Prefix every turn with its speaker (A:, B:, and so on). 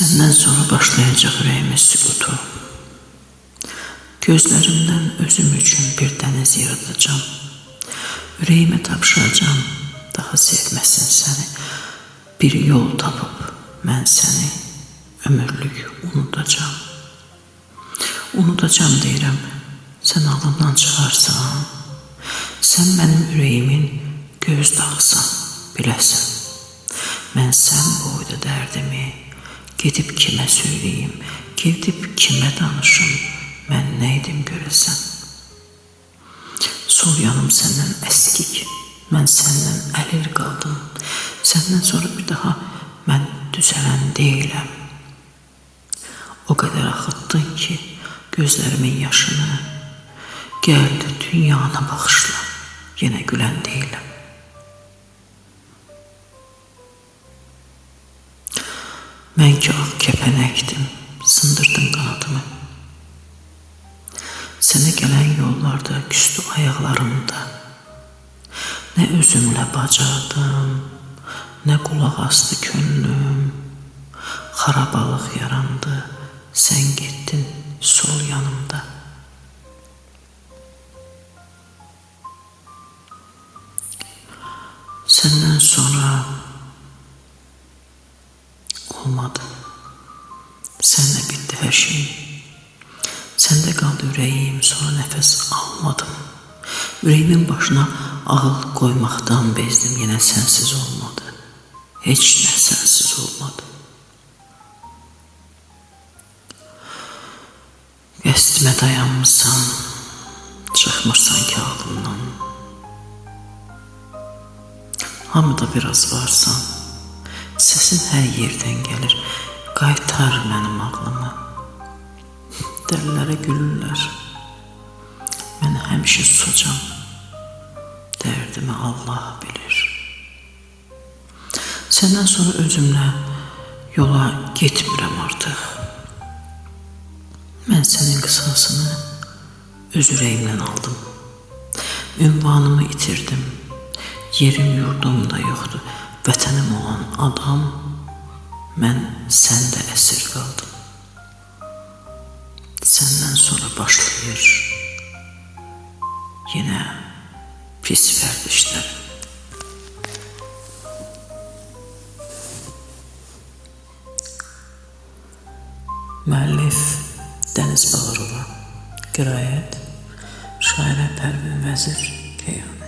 A: Senden sonra başlayacak ürəyimin sükutu. Gözlərimdən özüm üçün bir dəniz yaradacağım. Ürəyimə tapşıracağım, daha sevməsin səni. Bir yol tapıb mən səni ömürlük unutacağım. Unutacağım deyirəm, sən ağlımdan çıxarsan. Sən mənim ürəyimin göz dağısan, biləsən. Mən sən boyda dərdimi gedib kimə söyləyim, gedib kimə danışım, mən nə edim görəsən. Sol yanım səndən əskik, mən səndən əlil qaldım. Səndən sonra bir daha mən düzələn deyiləm. O qədər axıtdın ki, gözlərimin yaşını, gəldi dünyana baxışla, yenə gülən deyiləm. Mən ki ağ kəpənəkdim, sındırdım qanadımı. Sənə gələn yollarda küstü ayaqlarımda. Nə özümlə bacardım, nə qulaq astı könlüm. Xarabalıq yarandı, sən getdin sol yanımda. Səndən sonra olmadı. Sənlə bitdi hər şey. Səndə qaldı ürəyim, sonra nəfəs almadım. Ürəyimin başına ağıl qoymaqdan bezdim, yenə sənsiz olmadı. Heç nə sənsiz olmadı. Qəsdimə dayanmışsan, çıxmırsan ki ağlımdan. Hamıda biraz varsan, səsin hər yerdən gəlir, qaytar mənim ağlımı. Dəllərə gülürlər, mən həmişə susacam, dərdimi Allah bilir. Səndən sonra özümlə yola getmirəm artıq. Mən sənin qısasını öz ürəyimdən aldım. Ünvanımı itirdim, yerim yurdum da yoxdur. Vətənim olan adam, mən səndə əsir qaldım. Səndən sonra başlayır yenə pis vərdişlər. Müəllif Dəniz Bağırova, qiraət şairə Pərvin Vəzir Keyhan.